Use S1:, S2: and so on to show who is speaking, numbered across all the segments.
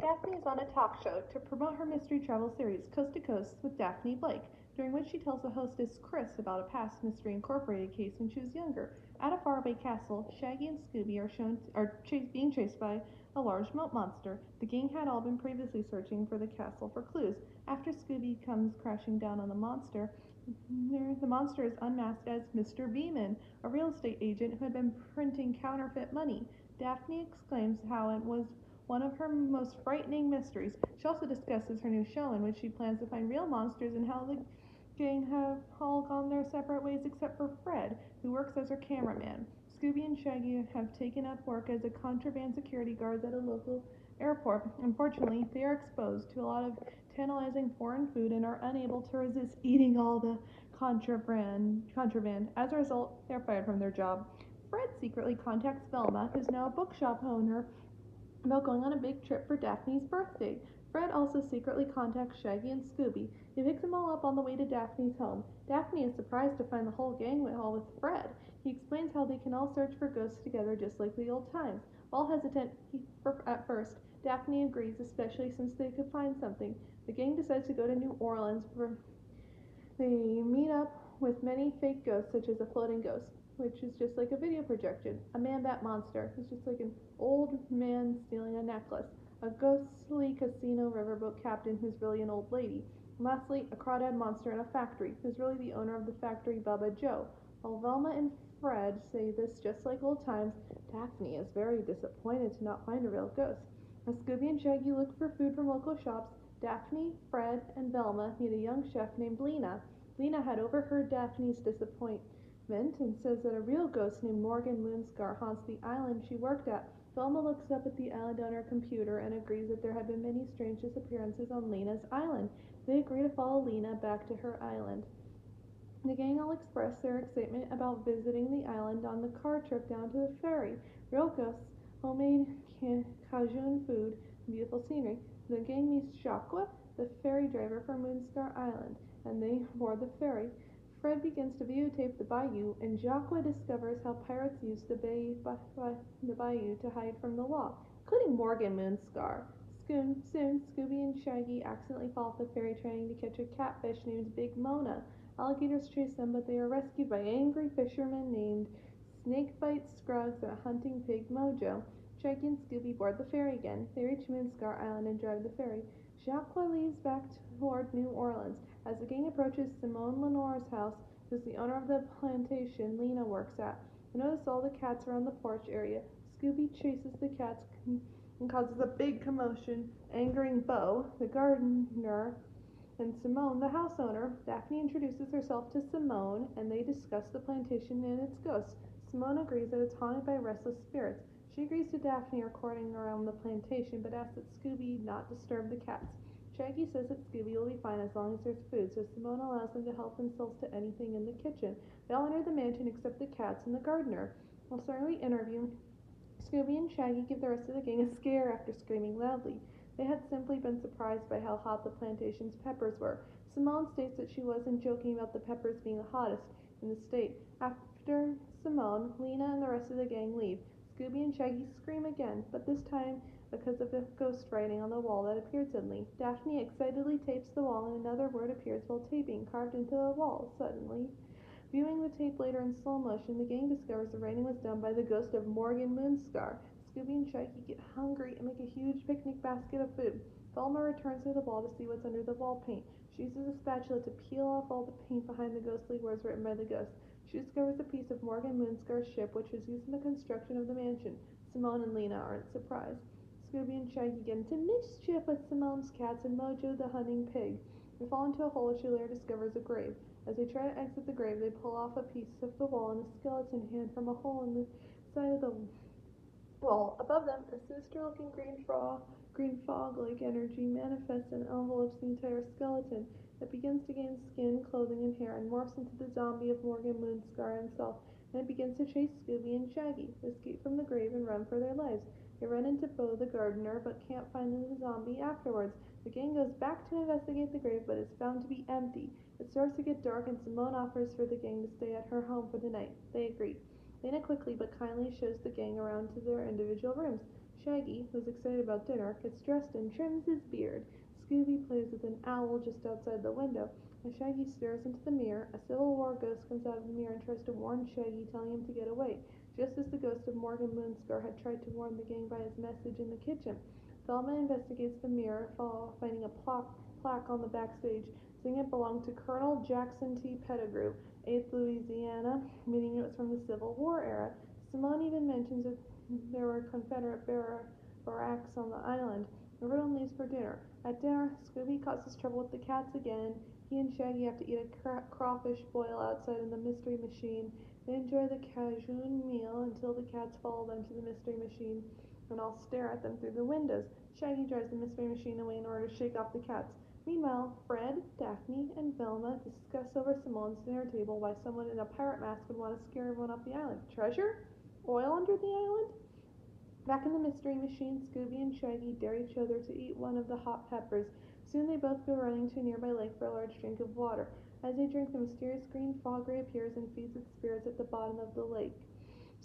S1: Daphne is on a talk show to promote her mystery travel series, Coast to Coast with Daphne Blake, during which she tells the hostess Chris about a past Mystery Incorporated case when she was younger. At a faraway castle, Shaggy and Scooby are being chased by a large moat monster. The gang had all been previously searching for the castle for clues. After Scooby comes crashing down on the monster is unmasked as Mr. Beeman, a real estate agent who had been printing counterfeit money. Daphne exclaims how it was one of her most frightening mysteries. She also discusses her new show in which she plans to find real monsters and how the gang have all gone their separate ways except for Fred, who works as her cameraman. Scooby and Shaggy have taken up work as a contraband security guards at a local airport. Unfortunately, they are exposed to a lot of tantalizing foreign food and are unable to resist eating all the contraband. As a result, they are fired from their job. Fred secretly contacts Velma, who's now a bookshop owner, about going on a big trip for Daphne's birthday. Fred also secretly contacts Shaggy and Scooby. He picks them all up on the way to Daphne's home. Daphne is surprised to find the whole gang went all with Fred. He explains how they can all search for ghosts together just like the old times. While hesitant at first, Daphne agrees, especially since they could find something. The gang decides to go to New Orleans where they meet up with many fake ghosts, such as a floating ghost, which is just like a video projection, a man-bat monster, who's just like an old man stealing a necklace, a ghostly casino riverboat captain who's really an old lady, and lastly, a crawdad monster in a factory, who's really the owner of the factory, Bubba Joe. While Velma and Fred say this just like old times, Daphne is very disappointed to not find a real ghost. As Scooby and Shaggy look for food from local shops, Daphne, Fred, and Velma meet a young chef named Lena. Lena had overheard Daphne's disappointment and says that a real ghost named Morgan Moonscar haunts the island she worked at. Velma looks up at the island on her computer and agrees that there had been many strange disappearances on Lena's island. They agree to follow Lena back to her island. The gang all express their excitement about visiting the island on the car trip down to the ferry. Real ghosts, homemade Cajun food, and beautiful scenery. The gang meets Jacques, the ferry driver from Moonscar Island, and they board the ferry. Fred begins to videotape the bayou, and Jacques discovers how pirates used the bayou to hide from the law, including Morgan Moonscar. Soon, Scooby and Shaggy accidentally fall off the ferry trying to catch a catfish named Big Mona. Alligators chase them, but they are rescued by angry fishermen named Snakebite Scruggs and a hunting pig Mojo. Shaggy and Scooby board the ferry again. They reach Moonscar Island and drive the ferry. Jacques leads back toward New Orleans. As the gang approaches Simone Lenore's house, who's the owner of the plantation Lena works at, they notice all the cats around the porch area. Scooby chases the cats and causes a big commotion, angering Beau, the gardener, and Simone, the house owner. Daphne introduces herself to Simone, and they discuss the plantation and its ghosts. Simone agrees that it's haunted by restless spirits. She agrees to Daphne recording around the plantation, but asks that Scooby not disturb the cats. Shaggy says that Scooby will be fine as long as there's food, so Simone allows them to help themselves to anything in the kitchen. They all enter the mansion except the cats and the gardener. While starting the interview, Scooby and Shaggy give the rest of the gang a scare after screaming loudly. They had simply been surprised by how hot the plantation's peppers were. Simone states that she wasn't joking about the peppers being the hottest in the state. After Simone, Lena and the rest of the gang leave. Scooby and Shaggy scream again, but this time because of the ghost writing on the wall that appeared suddenly. Daphne excitedly tapes the wall and another word appears while taping, carved into the wall suddenly. Viewing the tape later in slow motion, the gang discovers the writing was done by the ghost of Morgan Moonscar. Scooby and Shaggy get hungry and make a huge picnic basket of food. Velma returns to the wall to see what's under the wall paint. She uses a spatula to peel off all the paint behind the ghostly words written by the ghost. She discovers a piece of Morgan Moonscar's ship, which was used in the construction of the mansion. Simone and Lena aren't surprised. Scooby and Shaggy get into mischief with Simone's cats and Mojo the hunting pig. They fall into a hole which she later discovers a grave. As they try to exit the grave, they pull off a piece of the wall and a skeleton hand from a hole in the side of the wall. Above them, a sinister-looking green fog-like energy manifests and envelopes the entire skeleton. It begins to gain skin, clothing, and hair, and morphs into the zombie of Morgan Moonscar himself, and it begins to chase Scooby and Shaggy. They escape from the grave and run for their lives. They run into Beau the gardener, but can't find the zombie afterwards. The gang goes back to investigate the grave, but is found to be empty. It starts to get dark, and Simone offers for the gang to stay at her home for the night. They agree. Lena quickly but kindly shows the gang around to their individual rooms. Shaggy, who's excited about dinner, gets dressed and trims his beard. Scooby plays with an owl just outside the window. As Shaggy stares into the mirror, a Civil War ghost comes out of the mirror and tries to warn Shaggy, telling him to get away, just as the ghost of Morgan Moonscar had tried to warn the gang by his message in the kitchen. Velma investigates the mirror, finding a plaque on the backstage, saying it belonged to Colonel Jackson T. Pettigrew, 8th Louisiana, meaning it was from the Civil War era. Simone even mentions that there were Confederate barracks on the island. Everyone leaves for dinner. At dinner, Scooby causes trouble with the cats again. He and Shaggy have to eat a crawfish boil outside in the Mystery Machine. They enjoy the Cajun meal until the cats follow them to the Mystery Machine and all stare at them through the windows. Shaggy drives the Mystery Machine away in order to shake off the cats. Meanwhile, Fred, Daphne, and Velma discuss over Simone's dinner table why someone in a pirate mask would want to scare everyone off the island. Treasure? Oil under the island? Back in the Mystery Machine, Scooby and Shaggy dare each other to eat one of the hot peppers. Soon they both go running to a nearby lake for a large drink of water. As they drink, the mysterious green fog reappears and feeds its spirits at the bottom of the lake.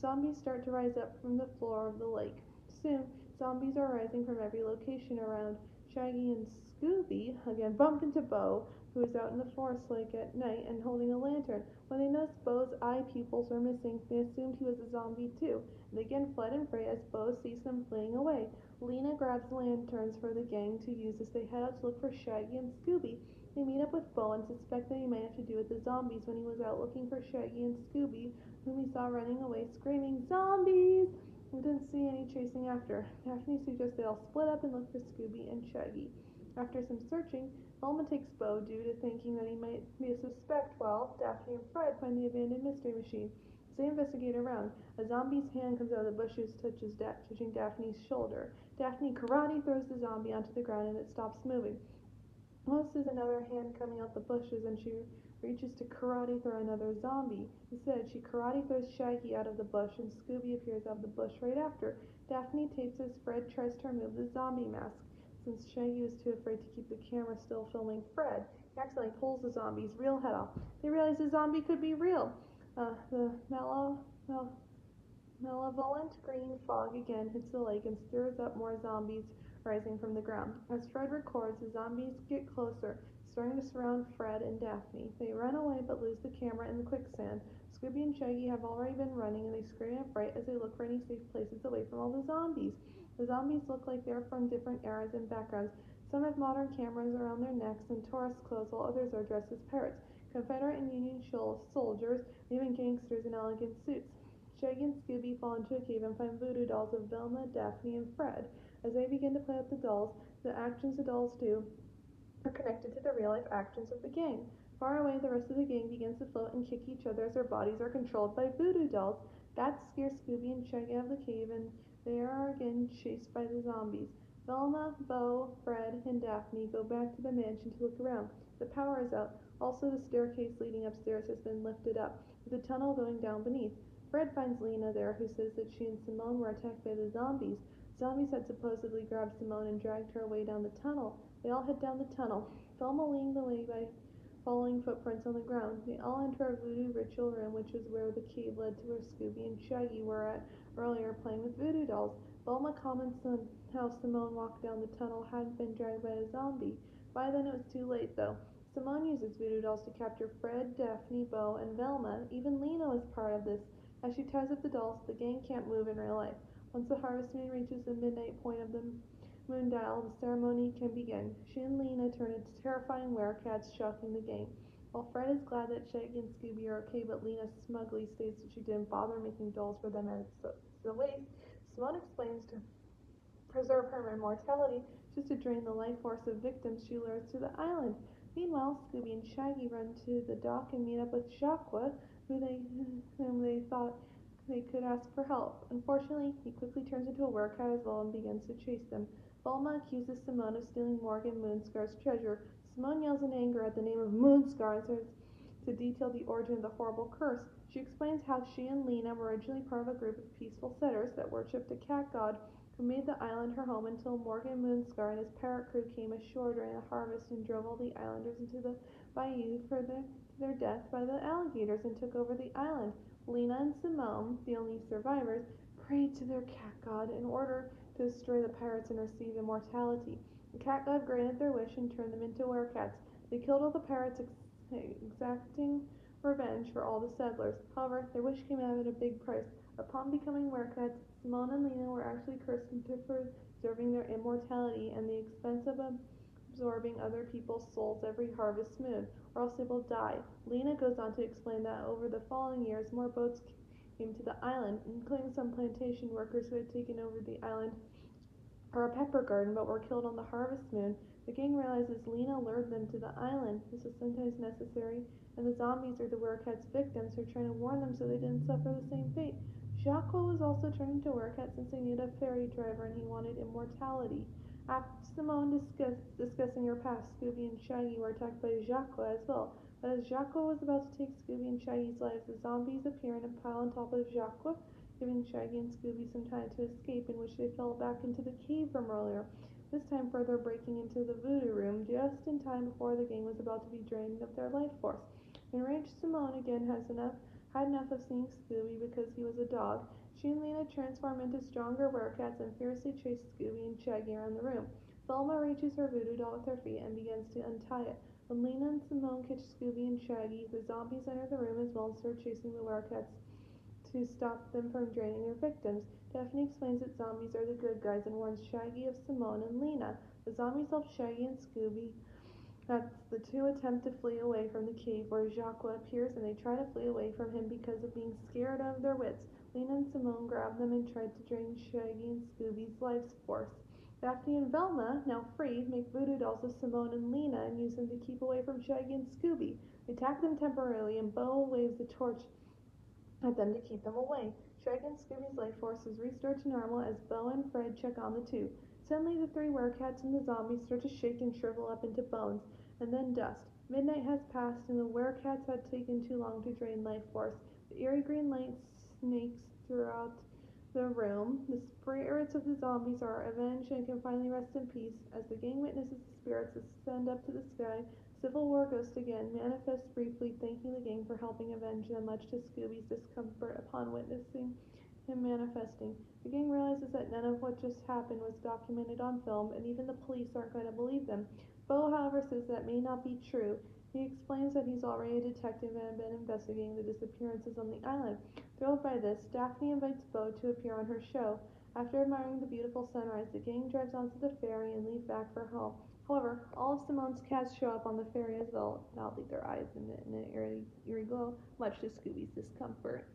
S1: Zombies start to rise up from the floor of the lake. Soon, zombies are rising from every location around. Shaggy and Scooby again bump into Bo, who is out in the forest lake at night and holding a lantern. When they notice Bo's eye pupils are missing, they assumed he was a zombie too. They again fled in fright as Bo sees them fleeing away. Lena grabs lanterns for the gang to use as they head out to look for Shaggy and Scooby. They meet up with Bo and suspect that he might have to do with the zombies when he was out looking for Shaggy and Scooby, whom he saw running away screaming, "Zombies!" We didn't see any chasing after. Daphne suggests they all split up and look for Scooby and Shaggy. After some searching, Velma takes Bo due to thinking that he might be a suspect, while Daphne and Fred find the abandoned Mystery Machine. As they investigate around, a zombie's hand comes out of the bushes, touching Daphne's shoulder. Daphne karate throws the zombie onto the ground and it stops moving. Almost sees another hand coming out the bushes and she reaches to karate throw another zombie. Instead, she karate throws Shaggy out of the bush and Scooby appears out of the bush right after. Daphne tapes as Fred tries to remove the zombie mask. Since Shaggy was too afraid to keep the camera still filming Fred, he accidentally pulls the zombie's real head off. They realize the zombie could be real. The malevolent green fog again hits the lake and stirs up more zombies rising from the ground. As Fred records, the zombies get closer, starting to surround Fred and Daphne. They run away but lose the camera in the quicksand. Scooby and Shaggy have already been running and they scream in fright as they look for any safe places away from all the zombies. The zombies look like they're from different eras and backgrounds. Some have modern cameras around their necks and tourist clothes, while others are dressed as pirates, Confederate and Union soldiers, and even gangsters in elegant suits. Shaggy and Scooby fall into a cave and find voodoo dolls of Velma, Daphne, and Fred. As they begin to play with the dolls, the actions the dolls do are connected to the real-life actions of the gang. Far away, the rest of the gang begins to float and kick each other as their bodies are controlled by voodoo dolls. That scares Scooby and Shaggy out of the cave, and they are again chased by the zombies. Velma, Bo, Fred, and Daphne go back to the mansion to look around. The power is out. Also, the staircase leading upstairs has been lifted up, with a tunnel going down beneath. Fred finds Lena there, who says that she and Simone were attacked by the zombies. Zombies had supposedly grabbed Simone and dragged her away down the tunnel. They all head down the tunnel, Velma leading the way by following footprints on the ground. They all enter a voodoo ritual room, which is where the cave led to where Scooby and Shaggy were at earlier playing with voodoo dolls. Velma comments on how Simone walked down the tunnel hadn't been dragged by a zombie. By then it was too late, though. Simone uses voodoo dolls to capture Fred, Daphne, Bo, and Velma. Even Lena was part of this. As she ties up the dolls, the gang can't move in real life. Once the harvest moon reaches the midnight point of the moon dial, the ceremony can begin. She and Lena turn into terrifying werecats, shocking the gang. While Fred is glad that Shaggy and Scooby are okay, but Lena smugly states that she didn't bother making dolls for them as it's a waste, Simone explains to preserve her immortality just to drain the life force of victims she lures to the island. Meanwhile, Scooby and Shaggy run to the dock and meet up with Jacques, whom they thought they could ask for help. Unfortunately, he quickly turns into a werecat as well and begins to chase them. Velma accuses Simone of stealing Morgan Moonscar's treasure. Simone yells in anger at the name of Moonscar and starts to detail the origin of the horrible curse. She explains how she and Lena were originally part of a group of peaceful setters that worshipped a cat god who made the island her home until Morgan Moonscar and his parrot crew came ashore during the harvest and drove all the islanders into the bayou to their death by the alligators and took over the island. Lena and Simone, the only survivors, prayed to their cat god in order to destroy the pirates and receive immortality. The cat god granted their wish and turned them into werecats. They killed all the pirates, exacting revenge for all the settlers. However, their wish came out at a big price. Upon becoming werecats, Simone and Lena were actually cursed into preserving their immortality and the expense of absorbing other people's souls every harvest moon, or else they will die. Lena goes on to explain that over the following years, more boats came to the island, including some plantation workers who had taken over the island for a pepper garden but were killed on the harvest moon. The gang realizes Lena lured them to the island. This is sometimes necessary, and the zombies are the werecats' victims who are trying to warn them so they didn't suffer the same fate. Jacques was also turning to werecat since they needed a ferry driver and he wanted immortality. After Simone discussing her past, Scooby and Shaggy were attacked by Jacques as well. But as Jacques was about to take Scooby and Shaggy's lives, the zombies appear in a pile on top of Jacques, giving Shaggy and Scooby some time to escape, in which they fell back into the cave from earlier, this time further breaking into the voodoo room just in time before the gang was about to be drained of their life force. Enraged, Simone again had enough of seeing Scooby because he was a dog. She and Lena transform into stronger werecats and fiercely chase Scooby and Shaggy around the room. Velma reaches her voodoo doll with her feet and begins to untie it. When Lena and Simone catch Scooby and Shaggy, the zombies enter the room as well and start chasing the werecats to stop them from draining their victims. Daphne explains that zombies are the good guys and warns Shaggy of Simone and Lena. The zombies help Shaggy and Scooby as the two attempt to flee away from the cave where Jacques appears, and they try to flee away from him because of being scared out of their wits. Lena and Simone grab them and try to drain Shaggy and Scooby's life force. Daphne and Velma, now free, make voodoo dolls of Simone and Lena and use them to keep away from Shaggy and Scooby. They attack them temporarily, and Bo waves the torch at them to keep them away. Shaggy and Scooby's life force is restored to normal as Bo and Fred check on the two. Suddenly, the three werecats and the zombies start to shake and shrivel up into bones, and then dust. Midnight has passed, and the werecats had taken too long to drain life force. The eerie green light snakes throughout the room. The spirits of the zombies are avenged and can finally rest in peace. As the gang witnesses the spirits ascend up to the sky, Civil War Ghost again manifests briefly, thanking the gang for helping avenge them, much to Scooby's discomfort upon witnessing him manifesting. The gang realizes that none of what just happened was documented on film, and even the police aren't going to believe them. Bo, however, says that may not be true. He explains that he's already a detective and had been investigating the disappearances on the island. Thrilled by this, Daphne invites Bo to appear on her show. After admiring the beautiful sunrise, the gang drives onto the ferry and leave back for home. However, all of Simone's cats show up on the ferry as well, and I'll leave their eyes in an eerie glow, much to Scooby's discomfort.